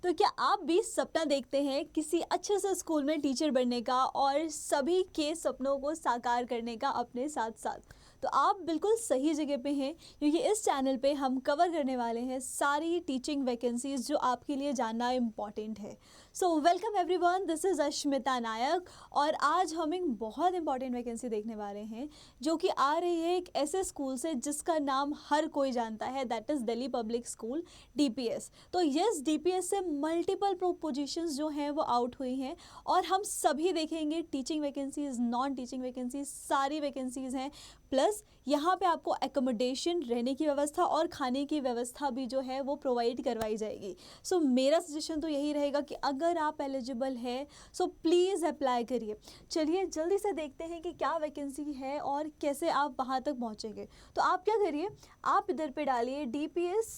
तो क्या आप भी सपना देखते हैं किसी अच्छे से स्कूल में टीचर बनने का और सभी के सपनों को साकार करने का अपने साथ साथ? तो आप बिल्कुल सही जगह पे हैं, क्योंकि इस चैनल पे हम कवर करने वाले हैं सारी टीचिंग वैकेंसीज जो आपके लिए जानना इम्पॉर्टेंट है। So welcome everyone, this is Ashmita Nayak और आज हम एक बहुत इंपॉर्टेंट वैकेंसी देखने वाले हैं जो कि आ रही है एक ऐसे स्कूल से जिसका नाम हर कोई जानता है, that is Delhi public school DPS। तो यस, DPS से मल्टीपल पोजीशंस जो हैं वो आउट हुई हैं और हम सभी देखेंगे teaching vacancies, non teaching vacancies, सारी वैकेंसीज हैं। प्लस यहाँ पे आपको एकोमोडेशन, रहने की व्यवस्था और खाने की व्यवस्था भी जो है वो प्रोवाइड करवाई जाएगी। सो मेरा सजेशन तो यही रहेगा कि अगर आप एलिजिबल है सो प्लीज़ अप्लाई करिए। चलिए जल्दी से देखते हैं कि क्या वैकेंसी है और कैसे आप वहाँ तक पहुँचेंगे। तो आप क्या करिए, आप इधर पे डालिए DPS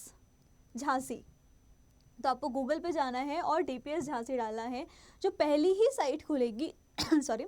झांसी। तो आपको गूगल पे जाना है और DPS झांसी डालना है। जो पहली ही साइट खुलेगी सॉरी,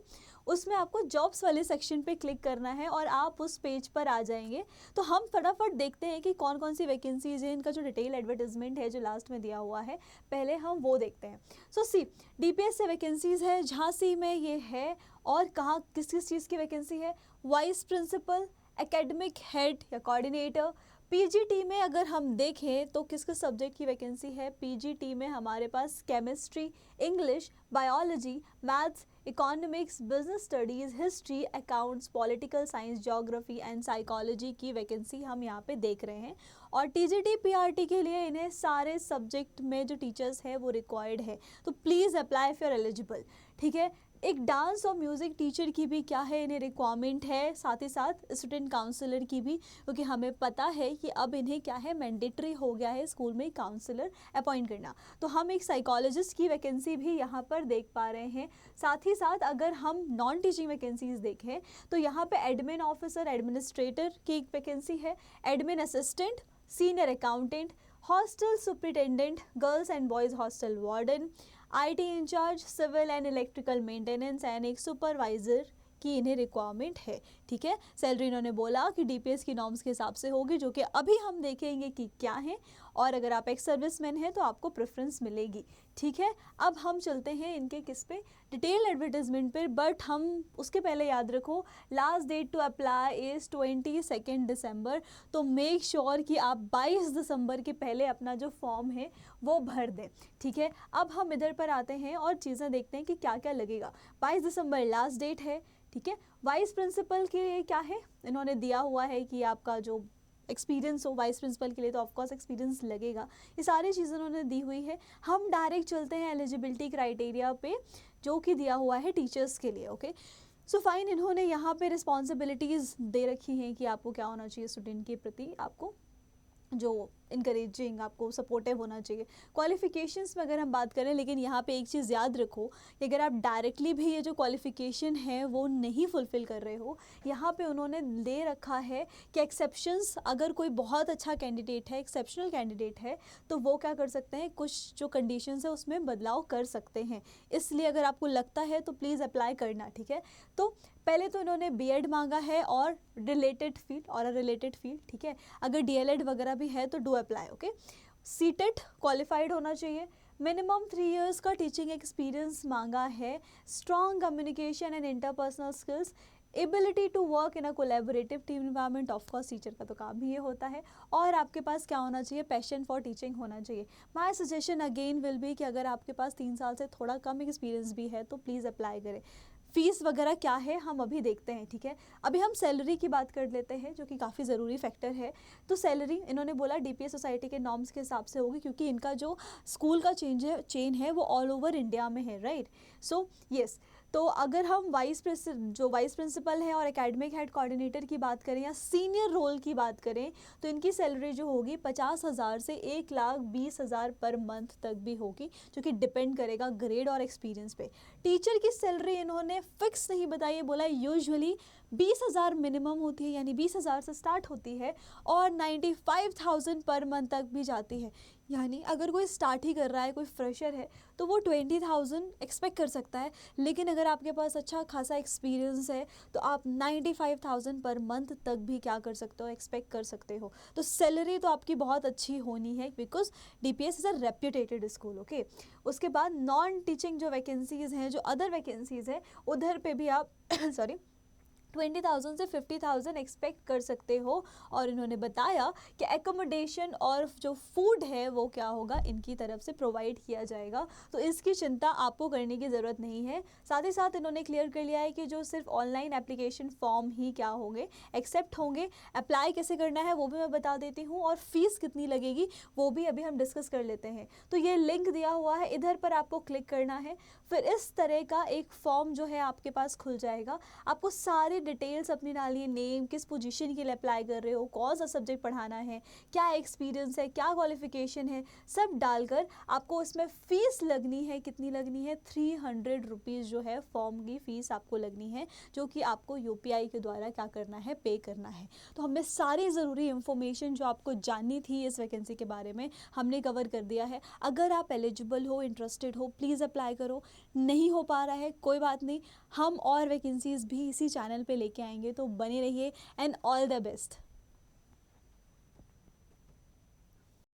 उसमें आपको जॉब्स वाले सेक्शन पे क्लिक करना है और आप उस पेज पर आ जाएंगे। तो हम फटाफट देखते हैं कि कौन कौन सी वैकेंसीज हैं। इनका जो डिटेल एडवर्टाइजमेंट है जो लास्ट में दिया हुआ है, पहले हम वो देखते हैं। सो सी, DPS से वैकेंसीज है, झांसी में ये है। और कहाँ किस किस चीज़ की वैकेंसी है? वाइस प्रिंसिपल, एकेडमिक हेड या कोऑर्डिनेटर। PGT में अगर हम देखें तो किस किस सब्जेक्ट की वैकेंसी है? PGT में हमारे पास chemistry, English, biology, maths, economics, business studies, history, accounts, political science, geography and psychology की वैकेंसी हम यहाँ पे देख रहे हैं। और TGT PRT के लिए इन्हें सारे सब्जेक्ट में जो टीचर्स हैं वो रिक्वायर्ड है। तो please apply if you are eligible. ठीक है। एक डांस और म्यूज़िक टीचर की भी क्या है, इन्हें रिक्वायरमेंट है, साथ ही साथ स्टूडेंट काउंसलर की भी, क्योंकि हमें पता है कि अब इन्हें क्या है, मैंडेटरी हो गया है स्कूल में काउंसलर अपॉइंट करना। तो हम एक साइकोलॉजिस्ट की वैकेंसी भी यहाँ पर देख पा रहे हैं। साथ ही साथ अगर हम नॉन टीचिंग वैकेंसीज देखें तो यहाँ पे एडमिन ऑफिसर, एडमिनिस्ट्रेटर की एक वैकेंसी है, admin assistant, senior accountant, hostel superintendent, girls and boys hostel warden, IT in charge, civil and electrical maintenance and एक सुपरवाइज़र की इन्हें रिक्वायरमेंट है। ठीक है। सैलरी इन्होंने बोला कि DPS की नॉर्म्स के हिसाब से होगी, जो कि अभी हम देखेंगे कि क्या है। और अगर आप एक सर्विसमैन हैं तो आपको प्रेफरेंस मिलेगी। ठीक है। अब हम चलते हैं इनके किस पे, डिटेल एडवर्टाइजमेंट पर। बट हम उसके पहले याद रखो, last date to apply is 22 December. तो मेक श्योर कि आप 22 दिसंबर के पहले अपना जो फॉर्म है वो भर दें। ठीक है। अब हम इधर पर आते हैं और चीज़ें देखते हैं कि क्या क्या लगेगा। 22 दिसंबर लास्ट डेट है। ठीक है। वाइस प्रिंसिपल के लिए क्या है, इन्होंने दिया हुआ है कि आपका जो एक्सपीरियंस हो, वाइस प्रिंसिपल के लिए तो ऑफकोर्स एक्सपीरियंस लगेगा। ये सारी चीज़ें उन्होंने दी हुई है। हम डायरेक्ट चलते हैं एलिजिबिलिटी क्राइटेरिया पे जो कि दिया हुआ है टीचर्स के लिए। ओके, सो फाइन, इन्होंने यहाँ पे रिस्पॉन्सिबिलिटीज़ दे रखी हैं कि आपको क्या होना चाहिए स्टूडेंट के प्रति, आपको जो इनकरेजिंग, आपको सपोर्टिव होना चाहिए। क्वालिफ़िकेशंस में अगर हम बात करें, लेकिन यहाँ पे एक चीज़ याद रखो कि अगर आप डायरेक्टली भी ये जो क्वालिफ़िकेशन है वो नहीं फुलफ़िल कर रहे हो, यहाँ पे उन्होंने दे रखा है कि एक्सेप्शंस, अगर कोई बहुत अच्छा कैंडिडेट है, एक्सेप्शनल कैंडिडेट है, तो वो क्या कर सकते हैं, कुछ जो कंडीशंस है उसमें बदलाव कर सकते हैं। इसलिए अगर आपको लगता है तो प्लीज़ अप्लाई करना। ठीक है। तो पहले तो इन्होंने B.Ed मांगा है और रिलेटेड फील्ड और रिलेटेड फील्ड। ठीक है। अगर DLED वगैरह भी है तो do apply. Okay. CTET qualified होना चाहिए। मिनिमम 3 इयर्स का टीचिंग एक्सपीरियंस मांगा है। Strong communication and interpersonal skills, ability to work in a collaborative team environment, of course teacher का तो काम ही ये होता है। और आपके पास क्या होना चाहिए, पैशन फॉर टीचिंग होना चाहिए। My suggestion again will be कि अगर आपके पास 3 साल से थोड़ा कम एक्सपीरियंस भी है तो प्लीज़ अप्लाई करें। फीस वगैरह क्या है हम अभी देखते हैं। ठीक है। अभी हम सैलरी की बात कर लेते हैं, जो कि काफ़ी ज़रूरी फैक्टर है। तो सैलरी इन्होंने बोला DPS सोसाइटी के नॉर्म्स के हिसाब से होगी, क्योंकि इनका जो स्कूल का चेन है वो ऑल ओवर इंडिया में है, राइट। सो यस, तो अगर हम वाइस प्रिंसिपल है और एकेडमिक हेड कोऑर्डिनेटर की बात करें या सीनियर रोल की बात करें, तो इनकी सैलरी जो होगी 50,000 से 1,20,000 पर मंथ तक भी होगी, जो कि डिपेंड करेगा ग्रेड और एक्सपीरियंस पे। टीचर की सैलरी इन्होंने फिक्स नहीं बताई है, बोला यूजुअली 20,000 मिनिमम होती है, यानी 20,000 से स्टार्ट होती है और 95,000 पर मंथ तक भी जाती है। यानी अगर कोई स्टार्ट ही कर रहा है, कोई फ्रेशर है, तो वो 20,000 एक्सपेक्ट कर सकता है, लेकिन अगर आपके पास अच्छा खासा एक्सपीरियंस है तो आप 95,000 पर मंथ तक भी क्या कर सकते हो, एक्सपेक्ट कर सकते हो। तो सैलरी तो आपकी बहुत अच्छी होनी है, because DPS is a reputated school. Okay, उसके बाद नॉन टीचिंग जो वैकेंसीज़ हैं, जो अदर वैकेंसीज़ हैं, उधर पे भी आप सॉरी 20,000 से 50,000 एक्सपेक्ट कर सकते हो। और इन्होंने बताया कि एकोमोडेशन और जो फूड है वो क्या होगा, इनकी तरफ से प्रोवाइड किया जाएगा, तो इसकी चिंता आपको करने की ज़रूरत नहीं है। साथ ही साथ इन्होंने क्लियर कर लिया है कि जो सिर्फ ऑनलाइन एप्लीकेशन फॉर्म ही क्या होंगे, एक्सेप्ट होंगे। अप्लाई कैसे करना है वो भी मैं बता देती हूँ, और फीस कितनी लगेगी वो भी अभी हम डिस्कस कर लेते हैं। तो ये लिंक दिया हुआ है, इधर पर आपको क्लिक करना है, फिर इस तरह का एक फॉर्म जो है आपके पास खुल जाएगा। आपको सारी डिटेल्स अपनी डालनी है, नेम, किस पोजीशन के लिए अप्लाई कर रहे हो, कौन सा सब्जेक्ट पढ़ाना है, क्या एक्सपीरियंस है, क्या क्वालिफिकेशन है, सब डालकर आपको इसमें फ़ीस लगनी है। कितनी लगनी है? 300 रुपीज़ जो है फॉर्म की फ़ीस आपको लगनी है, जो कि आपको UPI के द्वारा क्या करना है, पे करना है। तो हमने सारी ज़रूरी इन्फॉर्मेशन जो आपको जाननी थी इस वैकेंसी के बारे में हमने कवर कर दिया है। अगर आप एलिजिबल हो, इंटरेस्टेड हो, प्लीज़ अप्लाई करो। नहीं हो पा रहा है कोई बात नहीं, हम और वैकेंसीज़ भी इसी चैनल पे लेके आएंगे, तो बने रहिए एंड ऑल द बेस्ट।